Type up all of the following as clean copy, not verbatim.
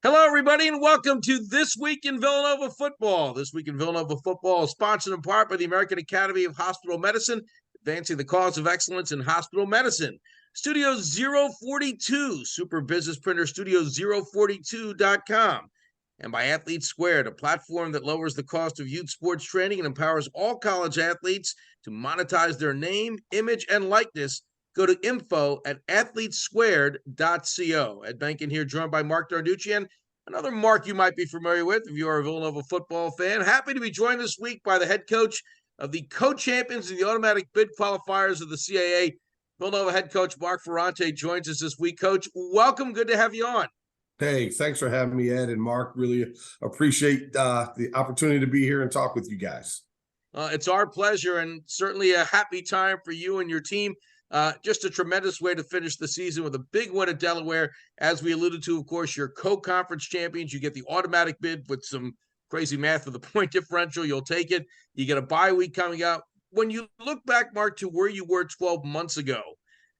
Hello, everybody, and welcome to This Week in Villanova Football. This Week in Villanova Football is sponsored in part by the American Academy of Hospital Medicine, advancing the cause of excellence in hospital medicine. Studio 042, Super Business Printer Studio 042.com. And by Athlete Squared, a platform that lowers the cost of youth sports training and empowers all college athletes to monetize their name, image, and likeness. Go to info@athletesquared.co. Ed Benkin here, joined by Mark Darduccian, another Mark you might be familiar with if you are a Villanova football fan. Happy to be joined this week by the head coach of the co-champions in the automatic bid qualifiers of the CAA. Villanova head coach Mark Ferrante joins us this week. Coach, welcome. Good to have you on. Hey, thanks for having me, Ed and Mark. Really appreciate the opportunity to be here and talk with you guys. It's our pleasure, and certainly a happy time for you and your team. Just a tremendous way to finish the season with a big win at Delaware. As we alluded to, of course, you're co-conference champions. You get the automatic bid with some crazy math for the point differential. You'll take it. You get a bye week coming up. When you look back, Mark, to where you were 12 months ago,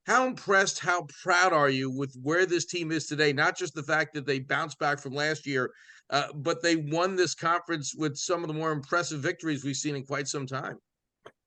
how impressed, how proud are you with where this team is today? Not just the fact that they bounced back from last year, but they won this conference with some of the more impressive victories we've seen in quite some time.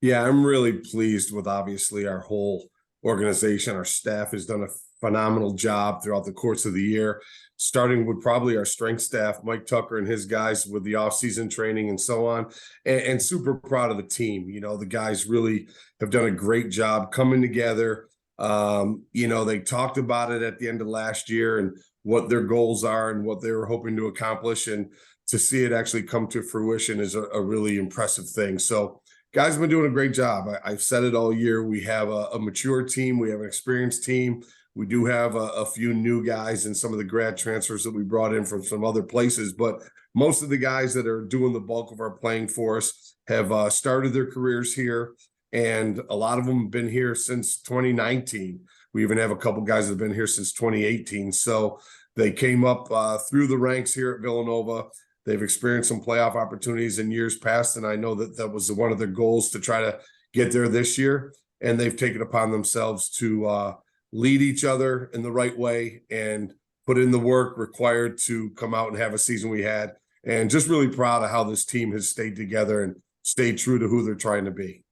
Yeah, I'm really pleased with obviously our whole organization. Our staff has done a phenomenal job throughout the course of the year, starting with probably our strength staff, Mike Tucker and his guys with the off-season training and so on, and super proud of the team. You know, the guys really have done a great job coming together. They talked about it at the end of last year and what their goals are and what they were hoping to accomplish, and to see it actually come to fruition is a really impressive thing. So guys have been doing a great job. I've said it all year. We have a mature team. We have an experienced team. We do have a few new guys and some of the grad transfers that we brought in from some other places. But most of the guys that are doing the bulk of our playing for us have started their careers here. And a lot of them have been here since 2019. We even have a couple guys that have been here since 2018. So they came up through the ranks here at Villanova. They've experienced some playoff opportunities in years past, and I know that was one of their goals to try to get there this year. And they've taken upon themselves to lead each other in the right way and put in the work required to come out and have a season we had. And just really proud of how this team has stayed together and stayed true to who they're trying to be.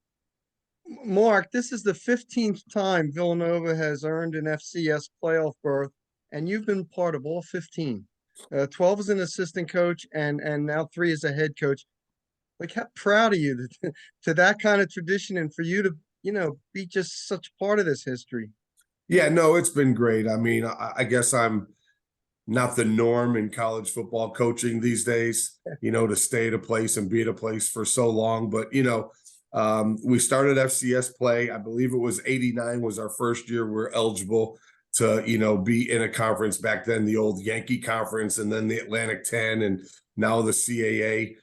Mark, this is the 15th time Villanova has earned an FCS playoff berth, and you've been part of all 15. 12 as an assistant coach and now 3 as a head coach. Like, how proud are you to that kind of tradition and for you to, be just such part of this history? Yeah, no, it's been great. I mean, I guess I'm not the norm in college football coaching these days, to stay at a place and be at a place for so long. But, we started FCS play. I believe it was 89 was our first year we're eligible to, be in a conference. Back then, the old Yankee Conference, and then the Atlantic 10, and now the CAA.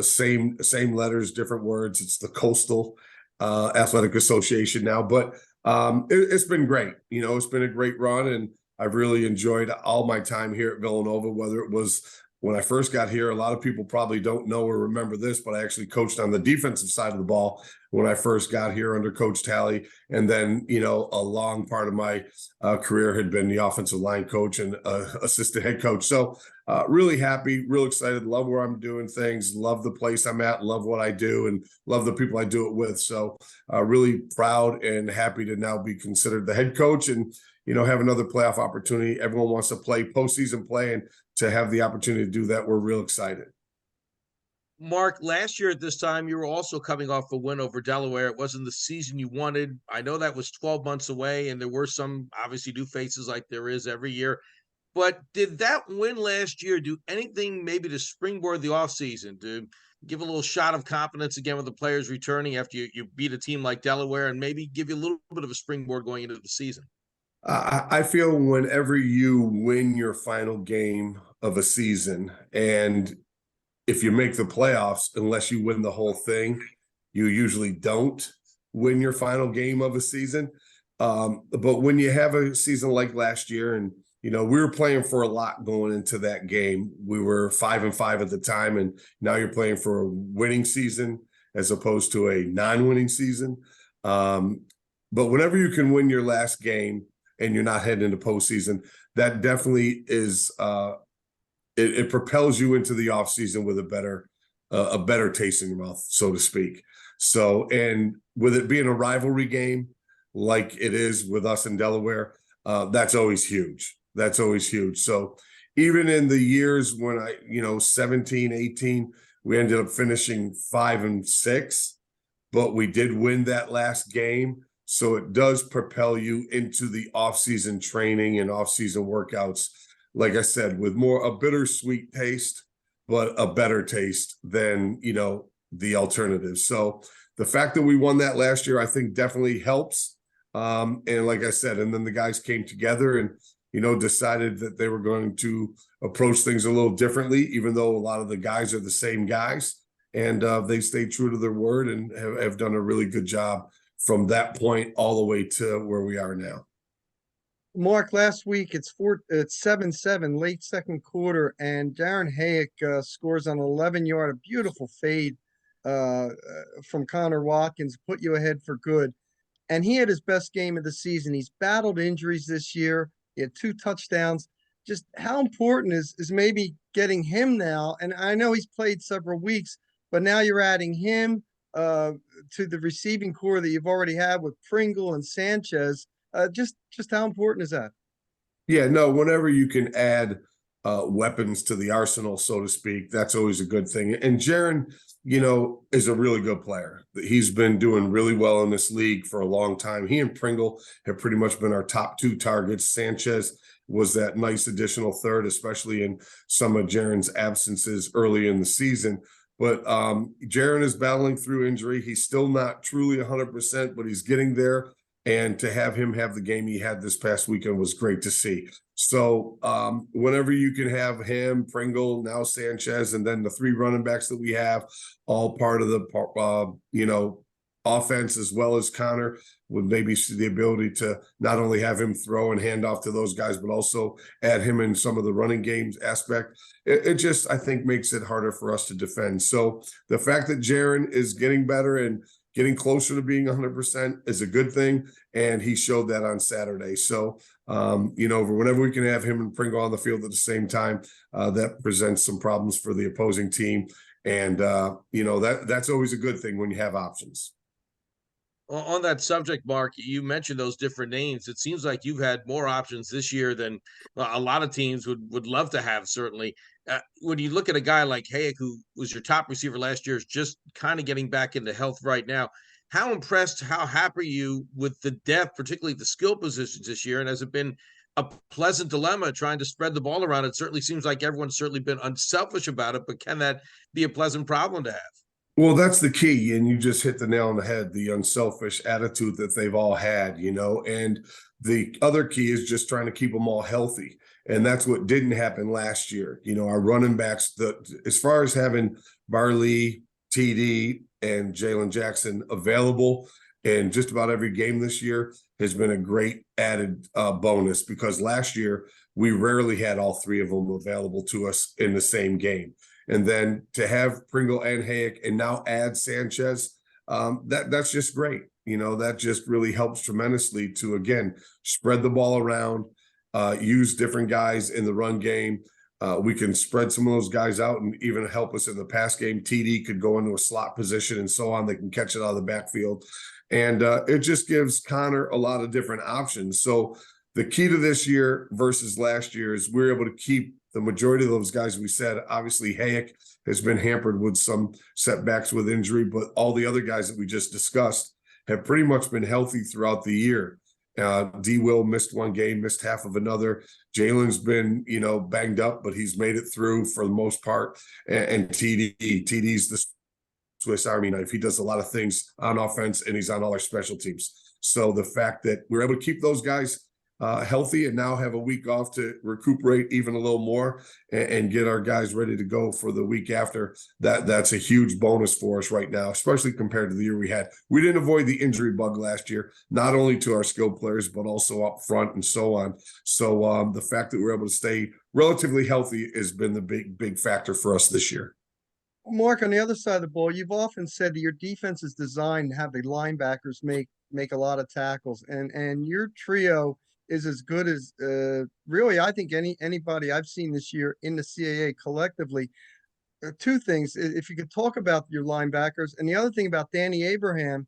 Same letters, different words. It's the Coastal Athletic Association now. But it's been great. It's been a great run, and I've really enjoyed all my time here at Villanova, whether it was when I first got here. A lot of people probably don't know or remember this, but I actually coached on the defensive side of the ball when I first got here under Coach Talley. And then, a long part of my career had been the offensive line coach and assistant head coach. So really happy, real excited, love where I'm doing things, love the place I'm at, love what I do, and love the people I do it with. So really proud and happy to now be considered the head coach and, have another playoff opportunity. Everyone wants to play postseason play, and to have the opportunity to do that, we're real excited. Mark, last year at this time, you were also coming off a win over Delaware. It wasn't the season you wanted. I know that was 12 months away, and there were some obviously new faces like there is every year. But did that win last year do anything maybe to springboard the offseason, to give a little shot of confidence again with the players returning after you beat a team like Delaware, and maybe give you a little bit of a springboard going into the season? I feel whenever you win your final game of a season, and if you make the playoffs, unless you win the whole thing, you usually don't win your final game of a season. But when you have a season like last year, and we were playing for a lot going into that game. We were 5-5 at the time, and now you're playing for a winning season as opposed to a non-winning season. But whenever you can win your last game and you're not heading into postseason, that definitely is it propels you into the offseason with a better taste in your mouth, so to speak. So, and with it being a rivalry game like it is with us in Delaware, that's always huge. That's always huge. So even in the years when 17, 18, we ended up finishing 5-6, but we did win that last game. So it does propel you into the off-season training and off-season workouts, like I said, with a bittersweet taste, but a better taste than, the alternative. So the fact that we won that last year, I think definitely helps. And like I said, and then the guys came together and, decided that they were going to approach things a little differently, even though a lot of the guys are the same guys. And they stayed true to their word and have done a really good job from that point all the way to where we are now. Mark, last week it's 7-7 late second quarter, and Darren Hayek scores on an 11-yard, a beautiful fade from Connor Watkins, put you ahead for good. And he had his best game of the season. He's battled injuries this year. He had 2 touchdowns. Just how important is maybe getting him now? And I know he's played several weeks, but now you're adding him to the receiving core that you've already had with Pringle and Sanchez. Just how important is that? Yeah, no, whenever you can add weapons to the arsenal, so to speak, that's always a good thing. And Jaron, is a really good player. He's been doing really well in this league for a long time. He and Pringle have pretty much been our top 2 targets. Sanchez was that nice additional third, especially in some of Jaron's absences early in the season. But Jaron is battling through injury. He's still not truly 100%, but he's getting there. And to have him have the game he had this past weekend was great to see. So whenever you can have him, Pringle, now Sanchez, and then the 3 running backs that we have, all part of the offense, as well as Connor, with maybe the ability to not only have him throw and hand off to those guys, but also add him in some of the running games aspect. It just, I think, makes it harder for us to defend. So the fact that Jaron is getting better and getting closer to being 100% is a good thing. And he showed that on Saturday. So, whenever we can have him and Pringle on the field at the same time, that presents some problems for the opposing team. And, that's always a good thing when you have options. On that subject, Mark, you mentioned those different names. It seems like you've had more options this year than a lot of teams would love to have, certainly. When you look at a guy like Hayek, who was your top receiver last year, is just kind of getting back into health right now. How impressed, how happy are you with the depth, particularly the skill positions this year? And has it been a pleasant dilemma trying to spread the ball around? It certainly seems like everyone's certainly been unselfish about it, but can that be a pleasant problem to have? Well, that's the key. And you just hit the nail on the head, the unselfish attitude that they've all had, and the other key is just trying to keep them all healthy. And that's what didn't happen last year. Our running backs, as far as having Barley, TD, and Jalen Jackson available in just about every game this year has been a great added bonus, because last year we rarely had all 3 of them available to us in the same game. And then to have Pringle and Hayek and now add Sanchez, that's just great. That just really helps tremendously to, again, spread the ball around, use different guys in the run game. We can spread some of those guys out and even help us in the pass game. TD could go into a slot position and so on. They can catch it out of the backfield. And it just gives Connor a lot of different options. So the key to this year versus last year is we're able to keep the majority of those guys. We said, obviously, Hayek has been hampered with some setbacks with injury, but all the other guys that we just discussed have pretty much been healthy throughout the year. D. Will missed 1 game, missed half of another. Jalen's been, banged up, but he's made it through for the most part. And TD's the Swiss Army knife. He does a lot of things on offense, and he's on all our special teams. So the fact that we're able to keep those guys healthy and now have a week off to recuperate even a little more and get our guys ready to go for the week after, that's a huge bonus for us right now, especially compared to the year we had. We didn't avoid the injury bug last year, not only to our skilled players, but also up front and so on. So the fact that we're able to stay relatively healthy has been the big factor for us this year. Mark, on the other side of the ball, you've often said that your defense is designed to have the linebackers make a lot of tackles, and your trio is as good as really, I think anybody I've seen this year in the CAA collectively. Two things. If you could talk about your linebackers, and the other thing about Danny Abraham,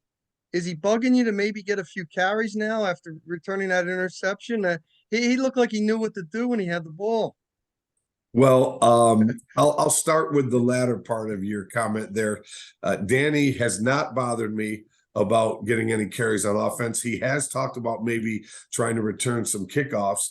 is he bugging you to maybe get a few carries now after returning that interception? He looked like he knew what to do when he had the ball. Well, I'll start with the latter part of your comment there. Danny has not bothered me about getting any carries on offense. He has talked about maybe trying to return some kickoffs.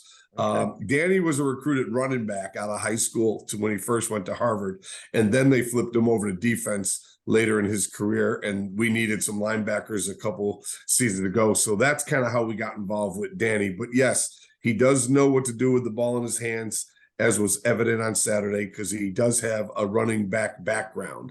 Danny was a recruited running back out of high school when he first went to Harvard, and then they flipped him over to defense later in his career, and we needed some linebackers a couple seasons ago. So that's kind of how we got involved with Danny. But yes, he does know what to do with the ball in his hands, as was evident on Saturday, because he does have a running back background.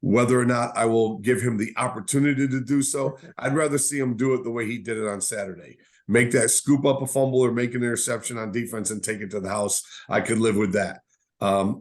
Whether or not I will give him the opportunity to do so, I'd rather see him do it the way he did it on Saturday. Make that scoop up a fumble or make an interception on defense and take it to the house. I could live with that.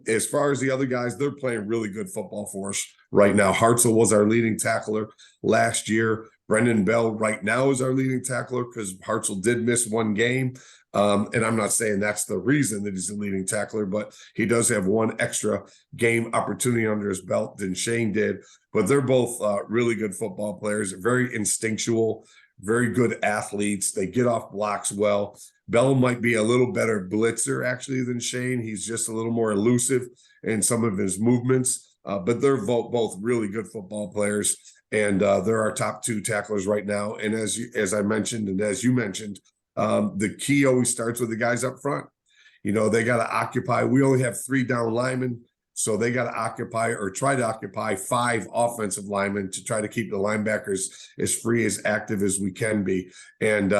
As far as the other guys, they're playing really good football for us right now. Hartzell was our leading tackler last year. Brendan Bell right now is our leading tackler because Hartzell did miss one game. And I'm not saying that's the reason that he's the leading tackler, but he does have one extra game opportunity under his belt than Shane did. But they're both really good football players, very instinctual, very good athletes. They get off blocks well. Bell might be a little better blitzer actually than Shane. He's just a little more elusive in some of his movements, but they're both really good football players. And they're our top two tacklers right now. And as I mentioned, and as you mentioned, the key always starts with the guys up front. You know, they got to occupy. We only have 3 down linemen, so they got to occupy or try to occupy 5 offensive linemen to try to keep the linebackers as free, as active as we can be. And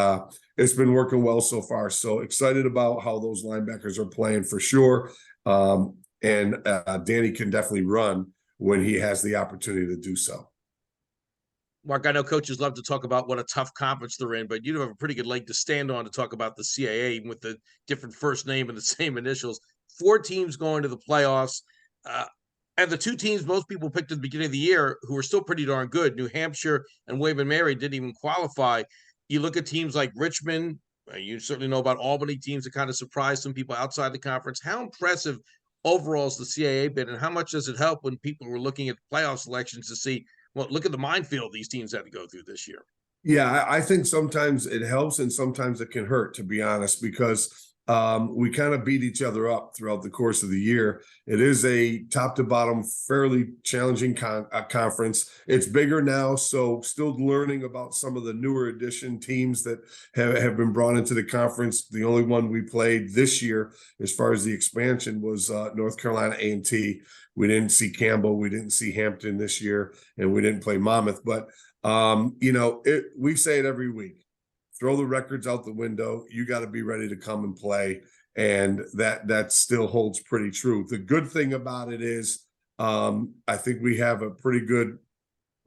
it's been working well so far. So excited about how those linebackers are playing for sure. And Danny can definitely run when he has the opportunity to do so. Mark, I know coaches love to talk about what a tough conference they're in, but you have a pretty good leg to stand on to talk about the CAA, even with the different first name and the same initials. 4 teams going to the playoffs. And the 2 teams most people picked at the beginning of the year who are still pretty darn good, New Hampshire and William & Mary, didn't even qualify. You look at teams like Richmond, you certainly know about Albany, teams that kind of surprised some people outside the conference. How impressive overall has the CAA been, and how much does it help when people were looking at playoff selections to see, well, look at the minefield these teams had to go through this year? Yeah, I think sometimes it helps and sometimes it can hurt, to be honest, because we kind of beat each other up throughout the course of the year. It is a top to bottom, fairly challenging conference. It's bigger now, so still learning about some of the newer addition teams that have been brought into the conference. The only one we played this year, as far as the expansion, was North Carolina A&T. We didn't see Campbell, we didn't see Hampton this year, and we didn't play Monmouth. But you know, we say it every week. Throw the records out the window. You got to be ready to come and play. And that still holds pretty true. The good thing about it is I think we have a pretty good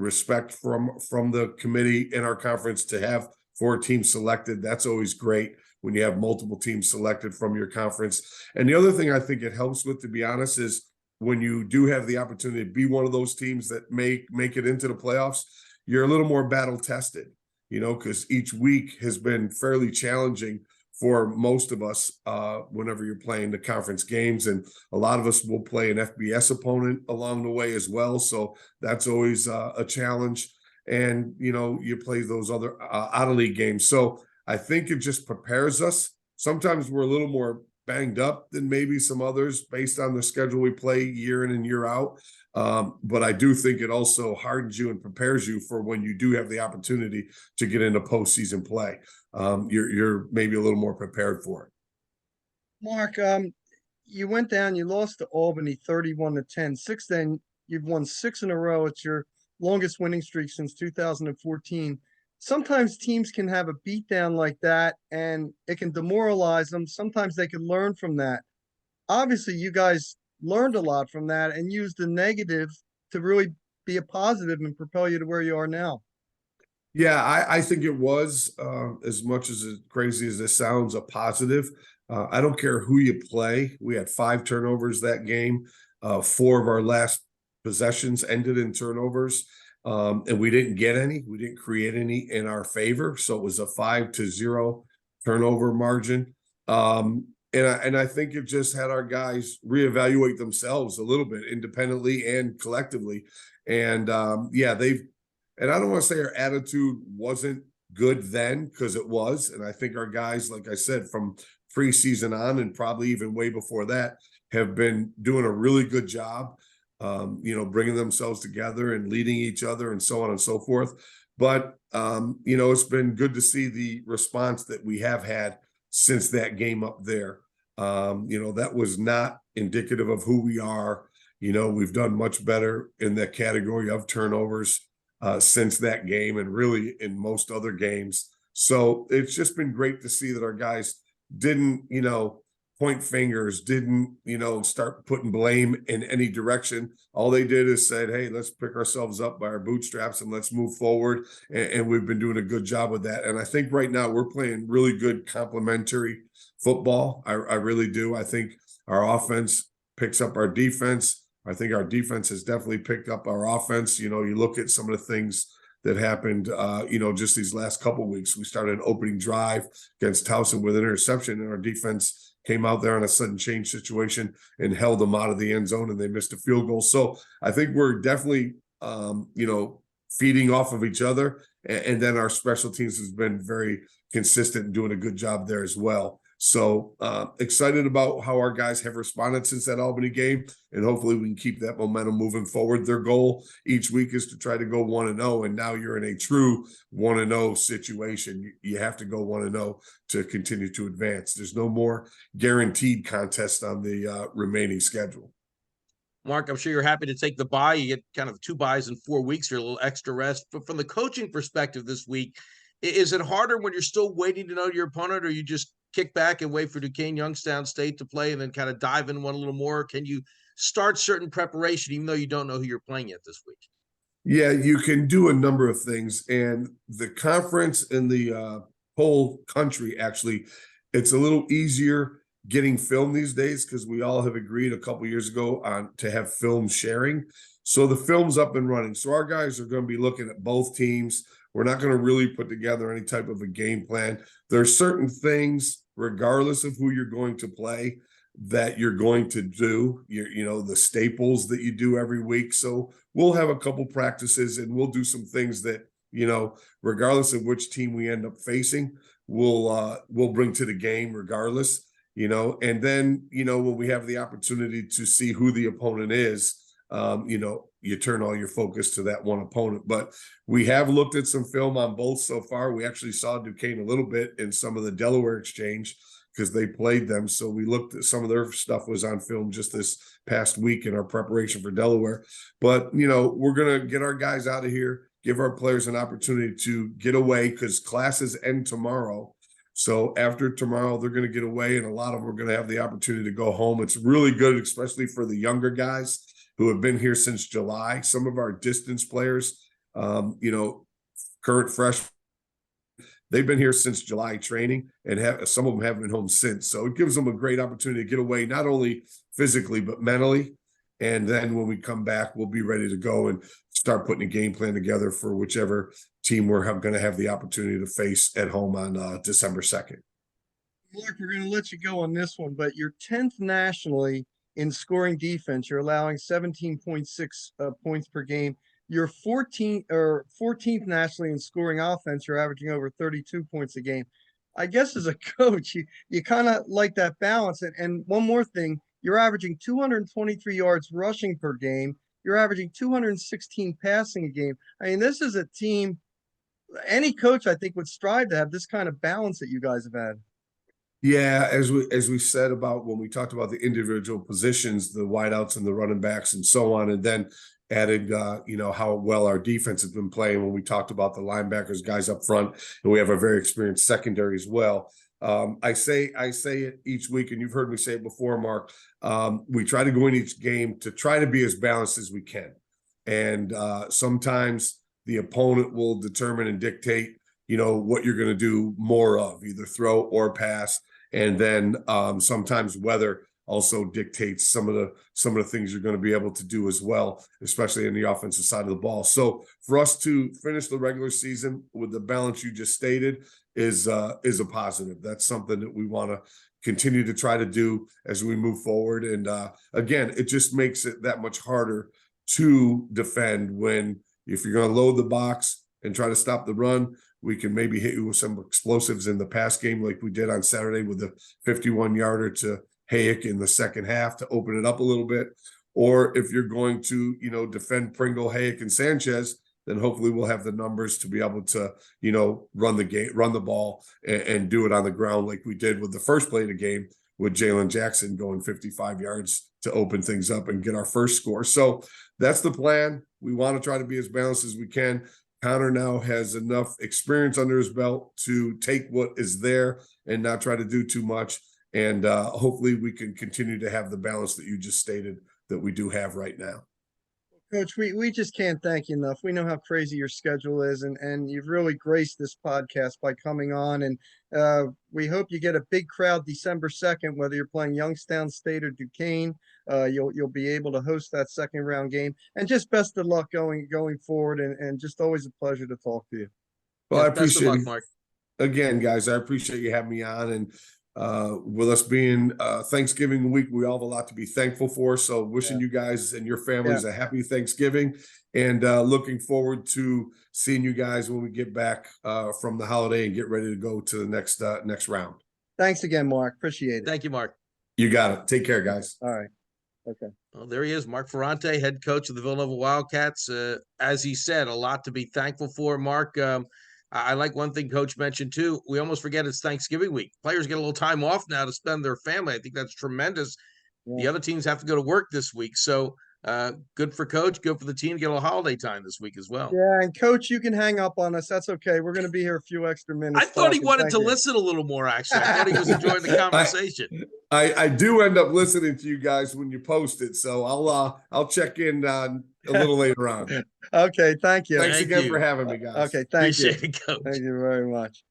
respect from the committee in our conference to have 4 teams selected. That's always great when you have multiple teams selected from your conference. And the other thing I think it helps with, to be honest, is when you do have the opportunity to be one of those teams that make it into the playoffs, you're a little more battle tested. You know, because each week has been fairly challenging for most of us whenever you're playing the conference games. And a lot of us will play an FBS opponent along the way as well. So that's always a challenge. And, you know, you play those other out-of-league games. So I think it just prepares us. Sometimes we're a little more banged up than maybe some others based on the schedule we play year in and year out. But I do think it also hardens you and prepares you for when you do have the opportunity to get into postseason play. You're maybe a little more prepared for it. Mark, you went down, you lost to Albany 31-10. Then you've won 6 in a row. It's your longest winning streak since 2014. Sometimes teams can have a beatdown like that and it can demoralize them. Sometimes they can learn from that. Obviously, you guys learned a lot from that and used the negative to really be a positive and propel you to where you are now. Yeah, I think it was, as much as crazy as this sounds, a positive. I don't care who you play. We had 5 turnovers that game. 4 of our last possessions ended in turnovers. And we didn't get any. We didn't create any in our favor. So it was a 5-0 turnover margin. And I think it just had our guys reevaluate themselves a little bit independently and collectively. And yeah, and I don't want to say our attitude wasn't good then, because it was. And I think our guys, like I said, from preseason on and probably even way before that, have been doing a really good job, bringing themselves together and leading each other and so on and so forth. But, it's been good to see the response that we have had since that game up there. That was not indicative of who we are. We've done much better in that category of turnovers since that game, and really in most other games. So it's just been great to see that our guys didn't, point fingers, didn't, start putting blame in any direction. All they did is said, hey, let's pick ourselves up by our bootstraps and let's move forward. And we've been doing a good job with that. And I think right now we're playing really good complementary football. I really do. I think our offense picks up our defense. I think our defense has definitely picked up our offense. You look at some of the things that happened, just these last couple of weeks. We started an opening drive against Towson with an interception, and our defense came out there on a sudden change situation and held them out of the end zone, and they missed a field goal. So I think we're definitely, feeding off of each other. And then our special teams has been very consistent and doing a good job there as well. So excited about how our guys have responded since that Albany game, and hopefully we can keep that momentum moving forward. Their goal each week is to try to go 1-0, and now you're in a true 1-0 situation. You have to go 1-0 to continue to advance. There's no more guaranteed contest on the remaining schedule. Mark, I'm sure you're happy to take the bye. You get kind of 2 byes in 4 weeks or a little extra rest. But from the coaching perspective this week, is it harder when you're still waiting to know your opponent, or you just kick back and wait for Duquesne Youngstown State to play and then kind of dive in one a little more? Can you start certain preparation even though you don't know who you're playing yet this week? Yeah, you can do a number of things. And the conference and the whole country, actually, it's a little easier getting film these days because we all have agreed a couple years ago to have film sharing. So the film's up and running. So our guys are going to be looking at both teams. We're not going to really put together any type of a game plan. There are certain things, regardless of who you're going to play, that you're going to do, the staples that you do every week. So we'll have a couple practices and we'll do some things that, regardless of which team we end up facing, we'll bring to the game regardless, and then, when we have the opportunity to see who the opponent is, you turn all your focus to that one opponent. But we have looked at some film on both so far. We actually saw Duquesne a little bit in some of the Delaware exchange because they played them. So we looked at some of their stuff was on film just this past week in our preparation for Delaware. But, we're going to get our guys out of here, give our players an opportunity to get away because classes end tomorrow. So after tomorrow, they're going to get away, and a lot of them are going to have the opportunity to go home. It's really good, especially for the younger guys who have been here since July. Some of our distance players, current freshmen, they've been here since July training, and some of them haven't been home since. So it gives them a great opportunity to get away, not only physically, but mentally. And then when we come back, we'll be ready to go and start putting a game plan together for whichever team we're going to have the opportunity to face at home on December 2nd. Mark, we're going to let you go on this one, but you're 10th nationally in scoring defense. You're allowing 17.6 points per game. You're 14th nationally in scoring offense. You're averaging over 32 points a game. I guess as a coach, you kind of like that balance. And one more thing, you're averaging 223 yards rushing per game. You're averaging 216 passing a game. I mean, this is a team, any coach I think would strive to have this kind of balance that you guys have had. Yeah, as we said about when we talked about the individual positions, the wideouts and the running backs and so on, and then added, how well our defense has been playing when we talked about the linebackers, guys up front, and we have a very experienced secondary as well. I say it each week, and you've heard me say it before, Mark. We try to go in each game to try to be as balanced as we can, and sometimes the opponent will determine and dictate, what you're going to do more of, either throw or pass. And then sometimes weather also dictates some of the things you're going to be able to do as well, especially in the offensive side of the ball. So for us to finish the regular season with the balance you just stated is a positive. That's something that we want to continue to try to do as we move forward. And again, it just makes it that much harder to defend when, if you're going to load the box and try to stop the run, we can maybe hit you with some explosives in the pass game like we did on Saturday with the 51-yarder to Hayek in the second half to open it up a little bit. Or if you're going to, defend Pringle, Hayek, and Sanchez, then hopefully we'll have the numbers to be able to, run the ball and do it on the ground like we did with the first play of the game with Jalen Jackson going 55 yards to open things up and get our first score. So that's the plan. We want to try to be as balanced as we can. Connor now has enough experience under his belt to take what is there and not try to do too much. And hopefully we can continue to have the balance that you just stated that we do have right now. Coach, we just can't thank you enough. We know how crazy your schedule is, and you've really graced this podcast by coming on. And we hope you get a big crowd December 2nd, whether you're playing Youngstown State or Duquesne. You'll be able to host that second round game. And just best of luck going forward, and just always a pleasure to talk to you. Well, Yeah, I appreciate best of luck, it. Mark. Again, guys, I appreciate you having me on. And with us being Thanksgiving week, we all have a lot to be thankful for. So wishing you guys and your families a happy Thanksgiving, and looking forward to seeing you guys when we get back from the holiday and get ready to go to the next round. Thanks again, Mark. Appreciate it. Thank you, Mark. You got it. Take care, guys. All right. Okay. Well, there he is, Mark Ferrante, head coach of the Villanova Wildcats. As he said, a lot to be thankful for, Mark. I like one thing Coach mentioned too. We almost forget it's Thanksgiving week. Players get a little time off now to spend their family. I think that's tremendous. Yeah. The other teams have to go to work this week. So good for Coach, good for the team to get a little holiday time this week as well. Yeah, and Coach, you can hang up on us. That's okay. We're going to be here a few extra minutes. I thought he wanted to listen a little more, actually. I thought he was enjoying the conversation. I do end up listening to you guys when you post it, so I'll check in a little later on. Okay, thank you. Thanks again for having me, guys. Okay, thank you. Appreciate it, Coach. Thank you very much.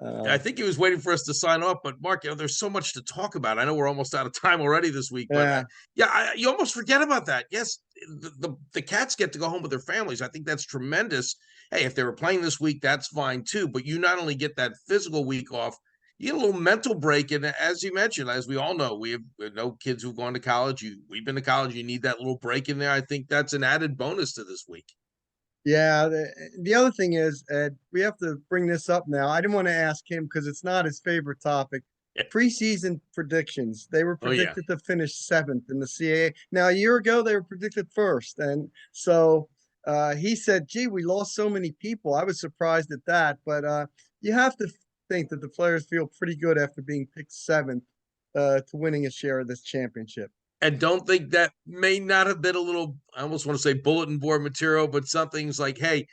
I think he was waiting for us to sign off, but Mark, there's so much to talk about. I know we're almost out of time already this week, but you almost forget about that. Yes, the Cats get to go home with their families. I think that's tremendous. Hey, if they were playing this week, that's fine too. But you not only get that physical week off, you get a little mental break. And as you mentioned, as we all know, we have no kids who've gone to college. We've been to college. You need that little break in there. I think that's an added bonus to this week. Yeah, the other thing is, Ed, we have to bring this up now. I didn't want to ask him because it's not his favorite topic. Preseason predictions. They were predicted to finish 7th in the CAA. Now, a year ago, they were predicted 1st. And so he said, gee, we lost so many people. I was surprised at that. But you have to think that the players feel pretty good after being picked 7th to winning a share of this championship. And don't think that may not have been a little, I almost want to say bulletin board material, but something's like, hey,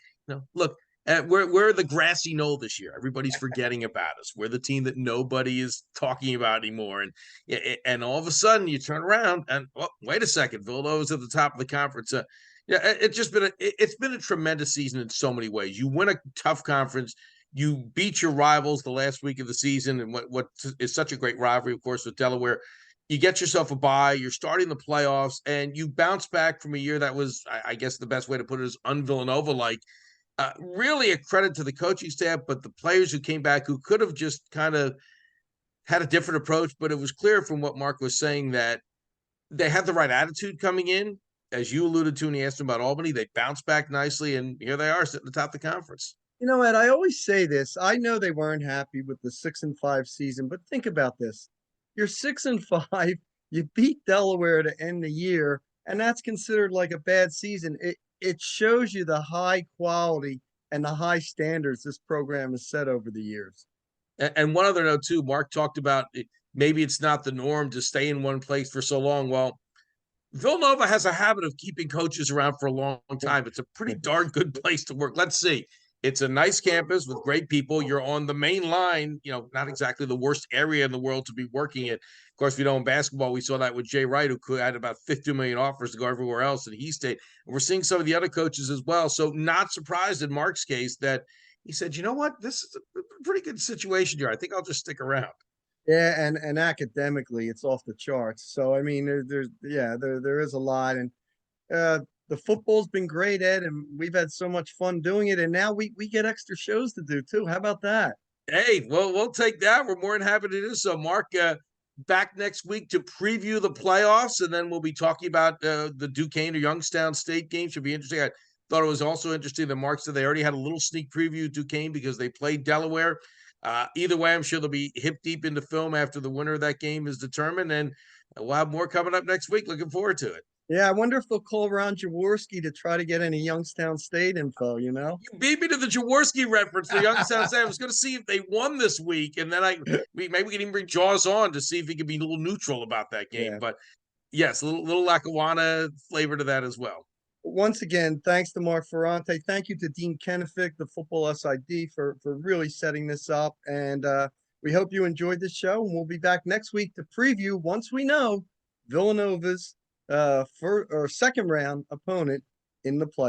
look, we're the grassy knoll this year. Everybody's forgetting about us. We're the team that nobody is talking about anymore. And all of a sudden you turn around and, wait a second, Villanova's at the top of the conference. It's been a tremendous season in so many ways. You win a tough conference. You beat your rivals the last week of the season, and what is such a great rivalry, of course, with Delaware. You get yourself a bye, you're starting the playoffs, and you bounce back from a year that was, I guess the best way to put it is un-Villanova-like. Really a credit to the coaching staff, but the players who came back who could have just kind of had a different approach, but it was clear from what Mark was saying that they had the right attitude coming in. As you alluded to when he asked them about Albany, they bounced back nicely, and here they are sitting at the top of the conference. You know, Ed, I always say this. I know they weren't happy with the 6-5 season, but think about this. You're 6-5. You beat Delaware to end the year, and that's considered like a bad season. It shows you the high quality and the high standards this program has set over the years. And one other note too, Mark talked about maybe it's not the norm to stay in one place for so long. Well, Villanova has a habit of keeping coaches around for a long time. It's a pretty darn good place to work. Let's see. It's a nice campus with great people. You're on the main line, not exactly the worst area in the world to be working in. Of course, in basketball, we saw that with Jay Wright, who had about 50 million offers to go everywhere else, and he stayed. And we're seeing some of the other coaches as well. So not surprised in Mark's case that he said, you know what, this is a pretty good situation here. I think I'll just stick around. Yeah, and academically, it's off the charts. So I mean, there is a lot, and the football's been great, Ed, and we've had so much fun doing it. And now we get extra shows to do too. How about that? Hey, well, we'll take that. We're more than happy to do so. Mark, back next week to preview the playoffs, and then we'll be talking about the Duquesne or Youngstown State game. Should be interesting. I thought it was also interesting that Mark said they already had a little sneak preview of Duquesne because they played Delaware. Either way, I'm sure they'll be hip deep into film after the winner of that game is determined, and we'll have more coming up next week. Looking forward to it. Yeah, I wonder if they'll call around Jaworski to try to get any Youngstown State info, you know? You beat me to the Jaworski reference for Youngstown State. I was going to see if they won this week, and then maybe we can even bring Jaws on to see if he can be a little neutral about that game. Yeah. But yes, a little Lackawanna flavor to that as well. Once again, thanks to Mark Ferrante. Thank you to Dean Kenefick, the football SID, for really setting this up. And we hope you enjoyed this show. And we'll be back next week to preview, once we know, Villanova's second round opponent in the play.